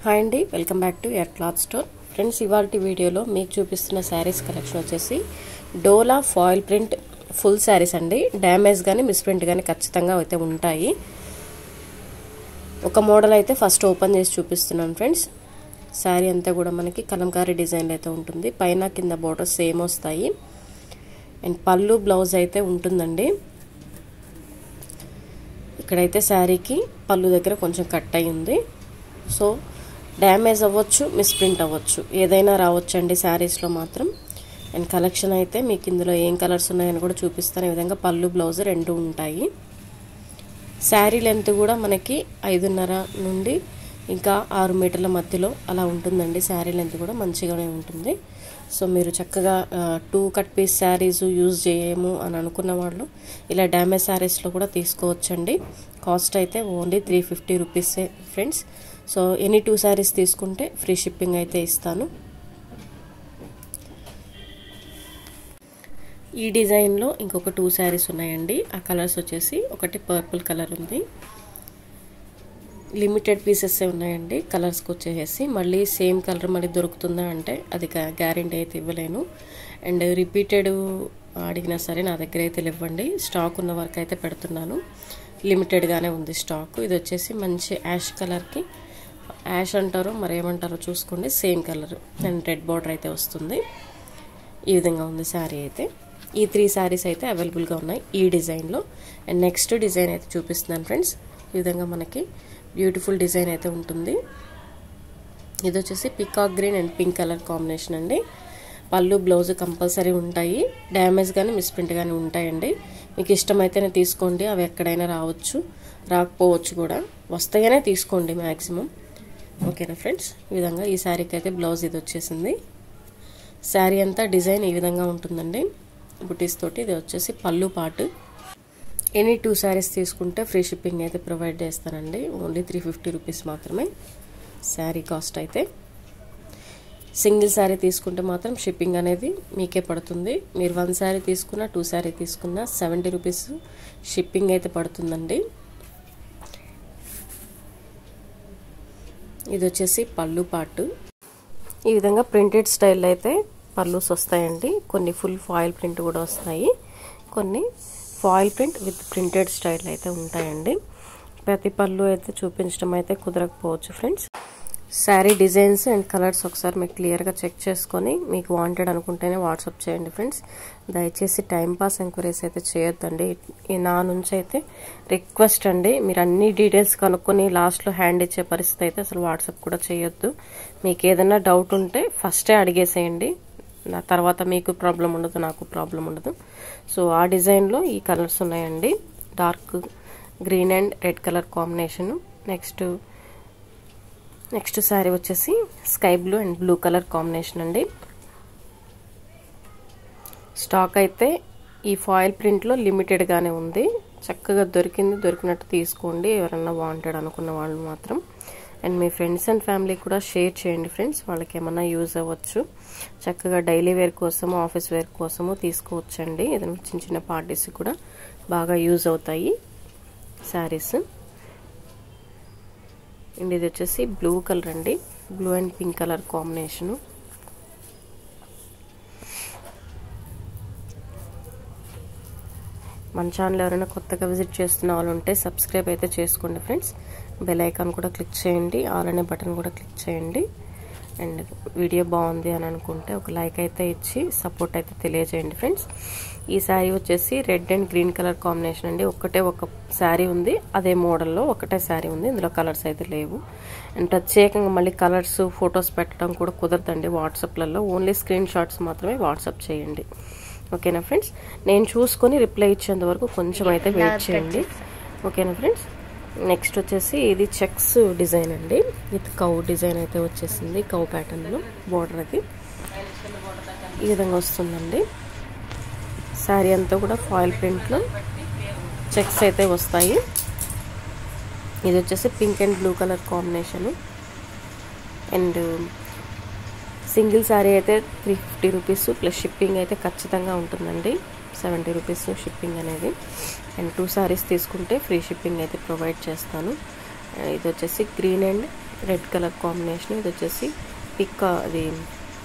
Hi అండి, welcome back to ఎర్ cloth store. Friends, ఇవాల్టి వీడియోలో మీకు చూపిస్తున్న శారీస్ కలెక్షన్ వచ్చేసి డోలా ఫాయిల్ ప్రింట్ ఫుల్ శారీస్ అండి. డ్యామేజ్ కానీ మిస్ప్రింట్ కానీ ఖచ్చితంగా అయితే ఉంటాయి. ఒక మోడల్ అయితే ఫస్ట్ ఓపెన్ చేసి చూపిస్తున్నాను ఫ్రెండ్స్. శారీ అంతా కూడా మనకి కలంకారీ డిజైన్ అయితే ఉంటుంది. పైన కింద బోర్డర్ సేమ్ వస్తాయి. అండ్ పళ్ళు బ్లౌజ్ అయితే ఉంటుందండి. ఇక్కడైతే శారీకి పళ్ళు దగ్గర కొంచెం కట్ అయి ఉంది. సో డ్యామేజ్ అవ్వచ్చు, మిస్ప్రింట్ అవ్వచ్చు, ఏదైనా రావచ్చండి శారీస్లో మాత్రం. అండ్ కలెక్షన్ అయితే మీకు ఇందులో ఏం కలర్స్ ఉన్నాయని కూడా చూపిస్తాను. ఈ విధంగా పళ్ళు బ్లౌజ్ రెండు ఉంటాయి. శారీ లెంత్ కూడా మనకి 5.5 నుండి ఇంకా 6 మీటర్ల మధ్యలో అలా ఉంటుందండి. శారీ లెంత్ కూడా మంచిగానే ఉంటుంది. సో మీరు చక్కగా 2 కట్ పీస్ శారీస్ యూజ్ చేయము అని అనుకున్న వాళ్ళు ఇలా డ్యామేజ్ శారీస్లో కూడా తీసుకోవచ్చండి. కాస్ట్ అయితే ఓన్లీ 350 రూపీసే ఫ్రెండ్స్. సో ఎనీ 2 శారీస్ తీసుకుంటే ఫ్రీ షిప్పింగ్ అయితే ఇస్తాను. ఈ డిజైన్లో ఇంకొక 2 శారీస్ ఉన్నాయండి. ఆ కలర్స్ వచ్చేసి ఒకటి పర్పుల్ కలర్ ఉంది. లిమిటెడ్ పీసెస్ ఉన్నాయండి. కలర్స్కి వచ్చేసి మళ్ళీ సేమ్ కలర్ మళ్ళీ దొరుకుతుందా అంటే అది గ్యారెంటీ అయితే ఇవ్వలేను. అండ్ రిపీటెడ్ అడిగినా సరే నా దగ్గర అయితే ఇవ్వండి. స్టాక్ ఉన్న వరకు అయితే పెడుతున్నాను. లిమిటెడ్గానే ఉంది స్టాక్. ఇది వచ్చేసి మంచి యాష్ కలర్కి, యాష్ అంటారో మరి ఏమంటారో చూసుకోండి, same colour and red border అయితే వస్తుంది. ఈ విధంగా ఉంది శారీ అయితే. ఈ 3 శారీస్ అయితే అవైలబుల్గా ఉన్నాయి ఈ డిజైన్లో. అండ్ నెక్స్ట్ డిజైన్ అయితే చూపిస్తున్నాను ఫ్రెండ్స్. ఈ విధంగా మనకి బ్యూటిఫుల్ డిజైన్ అయితే ఉంటుంది. ఇది వచ్చేసి peacock green and pink colour combination అండి. పళ్ళు బ్లౌజ్ కంపల్సరీ ఉంటాయి. డ్యామేజ్ కానీ మిస్ప్రింట్ కానీ ఉంటాయండి. మీకు ఇష్టమైతేనే తీసుకోండి. అవి ఎక్కడైనా రావచ్చు, రాకపోవచ్చు కూడా. వస్తాయనే తీసుకోండి మ్యాక్సిమం. ఓకేనా ఫ్రెండ్స్. ఈ విధంగా ఈ శారీకి అయితే బ్లౌజ్ ఇది వచ్చేసింది. శారీ అంతా డిజైన్ ఈ విధంగా ఉంటుందండి బుటీస్ తోటి. ఇది వచ్చేసి పళ్ళు పార్ట్. ఎనీ 2 శారీస్ తీసుకుంటే ఫ్రీ షిప్పింగ్ అయితే ప్రొవైడ్ చేస్తానండి. ఓన్లీ 350 రూపీస్ మాత్రమే శారీ కాస్ట్ అయితే. సింగిల్ శారీ తీసుకుంటే మాత్రం షిప్పింగ్ అనేది మీకే పడుతుంది. మీరు 1 శారీ తీసుకున్నా 2 శారీ తీసుకున్నా 70 రూపీస్ షిప్పింగ్ అయితే పడుతుందండి. ఇది వచ్చేసి పళ్ళు పార్ట్. ఈ విధంగా ప్రింటెడ్ స్టైల్ అయితే పళ్ళుస్ వస్తాయండి. కొన్ని ఫుల్ ఫాయిల్ ప్రింట్ కూడా వస్తాయి. కొన్ని foil print with printed style అయితే ఉంటాయండి. ప్రతి పళ్ళు అయితే చూపించడం అయితే కుదరకపోవచ్చు friends. Sari designs and colours ఒకసారి మీకు క్లియర్గా చెక్ చేసుకొని మీకు వాంటెడ్ అనుకుంటేనే వాట్సాప్ చేయండి ఫ్రెండ్స్. దయచేసి టైంపాస్ ఎంక్వైరీస్ అయితే చేయొద్దండి. నా నుంచి అయితే రిక్వెస్ట్ అండి. మీరు అన్ని డీటెయిల్స్ కనుక్కొని లాస్ట్లో హ్యాండ్ ఇచ్చే పరిస్థితి అయితే అసలు వాట్సాప్ కూడా చేయొద్దు. మీకు ఏదైనా డౌట్ ఉంటే ఫస్టే అడిగేసేయండి. నా తర్వాత మీకు ప్రాబ్లం ఉండదు, నాకు ప్రాబ్లం ఉండదు. సో ఆ డిజైన్లో ఈ కలర్స్ ఉన్నాయండి. Dark green and red colour combination. Next sari వచ్చేసి sky blue and blue colour combination అండి. స్టాక్ అయితే ఈ ఫాయిల్ ప్రింట్లో లిమిటెడ్గానే ఉంది. చక్కగా దొరికినట్టు తీసుకోండి ఎవరన్నా వాంటెడ్ అనుకున్న వాళ్ళు మాత్రం. And me friends and family కూడా షేర్ చేయండి ఫ్రెండ్స్. వాళ్ళకి ఏమన్నా యూజ్ అవ్వచ్చు. చక్కగా డైలీ వేర్ కోసము, ఆఫీస్ వేర్ కోసము తీసుకోవచ్చండి. ఏదైనా చిన్న చిన్న పార్టీస్ కూడా బాగా యూజ్ అవుతాయి శారీస్. అండ్ ఇది వచ్చేసి బ్లూ కలర్ అండి. Blue and pink colour combination. మన ఛానల్ ఎవరైనా కొత్తగా విజిట్ చేస్తున్న వాళ్ళు ఉంటే సబ్స్క్రైబ్ అయితే చేసుకోండి ఫ్రెండ్స్. బెల్ ఐకాన్ కూడా క్లిక్ చేయండి. ఆల్ అనే బటన్ కూడా క్లిక్ చేయండి. అండ్ వీడియో బాగుంది అని అనుకుంటే ఒక లైక్ అయితే ఇచ్చి సపోర్ట్ అయితే తెలియజేయండి ఫ్రెండ్స్. ఈ శారీ వచ్చేసి red and green colour combination అండి. ఒక శారీ ఉంది, అదే మోడల్లో ఒకటే శారీ ఉంది. ఇందులో కలర్స్ అయితే లేవు. అండ్ ప్రత్యేకంగా మళ్ళీ కలర్స్ ఫొటోస్ పెట్టడం కూడా కుదరదండి వాట్సాప్లలో. ఓన్లీ స్క్రీన్ షాట్స్ మాత్రమే వాట్సాప్ చేయండి. ఓకేనా ఫ్రెండ్స్. నేను చూసుకొని రిప్లై ఇచ్చేంత వరకు కొంచెం అయితే వెయిట్ చేయండి. ఓకేనా ఫ్రెండ్స్. నెక్స్ట్ వచ్చేసి ఇది చెక్స్ డిజైన్ అండి. విత్ కౌ డిజైన్ అయితే వచ్చేసింది. కౌ ప్యాటర్న్లో బోర్డర్ అది ఈ విధంగా వస్తుందండి. శారీ అంతా కూడా ఫాయిల్ ప్రింట్లో చెక్స్ అయితే వస్తాయి. ఇది వచ్చేసి pink and blue colour combination. And single sari అయితే 350 రూపీస్ ప్లస్ షిప్పింగ్ అయితే ఖచ్చితంగా ఉంటుందండి. 70 రూపీస్ షిప్పింగ్ అనేది. అండ్ 2 శారీస్ తీసుకుంటే ఫ్రీ షిప్పింగ్ అయితే ప్రొవైడ్ చేస్తాను. ఇది వచ్చేసి green and red colour combination. ఇది వచ్చేసి అది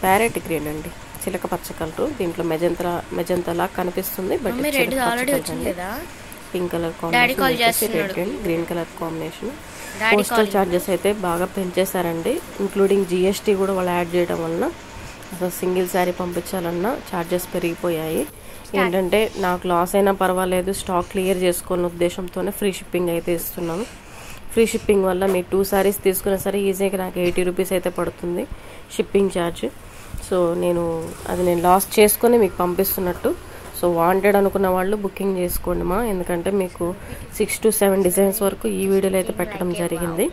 ప్యారెట్ గ్రీన్ అండి, చిలక పచ్చ కలర్. దీంట్లో మెజంతా కనిపిస్తుంది, but pink colour combination, red and green colour combination. Postal charges అయితే బాగా పెంచేశారండి, ఇంక్లూడింగ్ జిఎస్టీ కూడా వాళ్ళు యాడ్ చేయడం వలన అసలు సింగిల్ శారీ పంపించాలన్నా ఛార్జెస్ పెరిగిపోయాయి. ఏంటంటే నాకు లాస్ అయినా పర్వాలేదు, స్టాక్ క్లియర్ చేసుకున్న ఉద్దేశంతోనే ఫ్రీ షిప్పింగ్ అయితే ఇస్తున్నాను. ఫ్రీ షిప్పింగ్ వల్ల మీరు 2 శారీస్ తీసుకున్నా సరే ఈజీగా నాకు 80 రూపీస్ అయితే పడుతుంది షిప్పింగ్ ఛార్జ్. సో నేను లాస్ చేసుకొని మీకు పంపిస్తున్నట్టు. సో వాంటెడ్ అనుకున్న వాళ్ళు బుకింగ్ చేసుకోండి మా, ఎందుకంటే మీకు 6 to 7 డిజైన్స్ వరకు ఈ వీడియోలో అయితే పెట్టడం జరిగింది.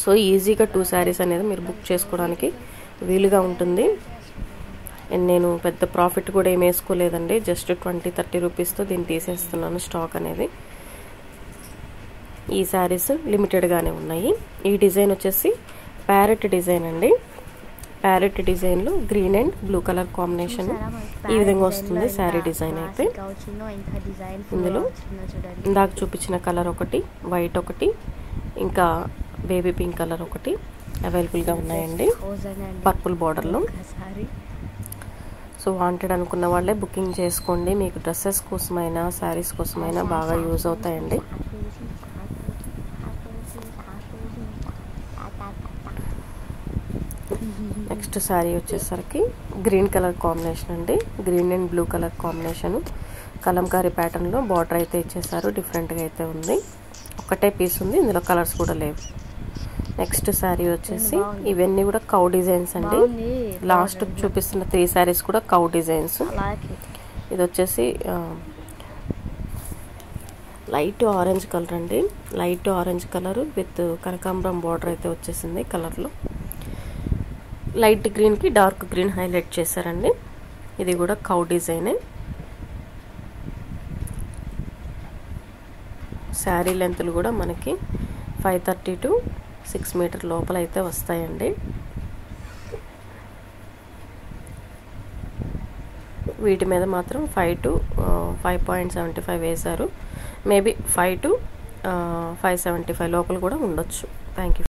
సో ఈజీగా 2 శారీస్ అనేది మీరు బుక్ చేసుకోవడానికి వీలుగా ఉంటుంది. అండ్ నేను పెద్ద ప్రాఫిట్ కూడా ఏం వేసుకోలేదండి, జస్ట్ 20-30 రూపీస్తో దీన్ని తీసేస్తున్నాను స్టాక్ అనేది. ఈ శారీస్ లిమిటెడ్గానే ఉన్నాయి. ఈ డిజైన్ వచ్చేసి ప్యారెట్ డిజైన్ అండి. ప్యారెట్ డిజైన్లో green and blue colour combination ఈ విధంగా వస్తుంది శారీ డిజైన్ అయితే. ఇందులో ఇందాక చూపించిన కలర్ ఒకటి, వైట్ ఒకటి, ఇంకా బేబీ పింక్ కలర్ ఒకటి అవైలబుల్గా ఉన్నాయండి పర్పుల్ బార్డర్లో. సో వాంటెడ్ అనుకున్న వాళ్ళే బుకింగ్ చేసుకోండి, మీకు డ్రెస్సెస్ కోసమైనా శారీస్ కోసమైనా బాగా యూజ్ అవుతాయండి. నెక్స్ట్ శారీ వచ్చేసరికి గ్రీన్ కలర్ కాంబినేషన్ అండి, green and blue colour combination. Kalamkari ప్యాటర్న్లో బార్డర్ అయితే ఇచ్చేసారు, డిఫరెంట్గా అయితే ఉంది. ఒకటే పీస్ ఉంది, ఇందులో కలర్స్ కూడా లేవు. నెక్స్ట్ శారీ వచ్చేసి ఇవన్నీ కూడా కౌ డిజైన్స్ అండి. లాస్ట్ చూపిస్తున్న 3 శారీస్ కూడా కౌ డిజైన్స్. ఇది వచ్చేసి లైట్ ఆరెంజ్ కలర్ అండి, లైట్ ఆరెంజ్ కలర్ విత్ కనకాంబరం బార్డర్ అయితే వచ్చేసింది కలర్లో. లైట్ గ్రీన్కి డార్క్ గ్రీన్ హైలైట్ చేశారండి. ఇది కూడా కౌ డిజైనే. శారీ లెంత్లు కూడా మనకి 530 to 6 మీటర్ లోపల అయితే వస్తాయండి. వీటి మీద మాత్రం 5 to 5.75 వేశారు. మేబీ 5 to 5.75 లోపల కూడా ఉండొచ్చు. Thank you.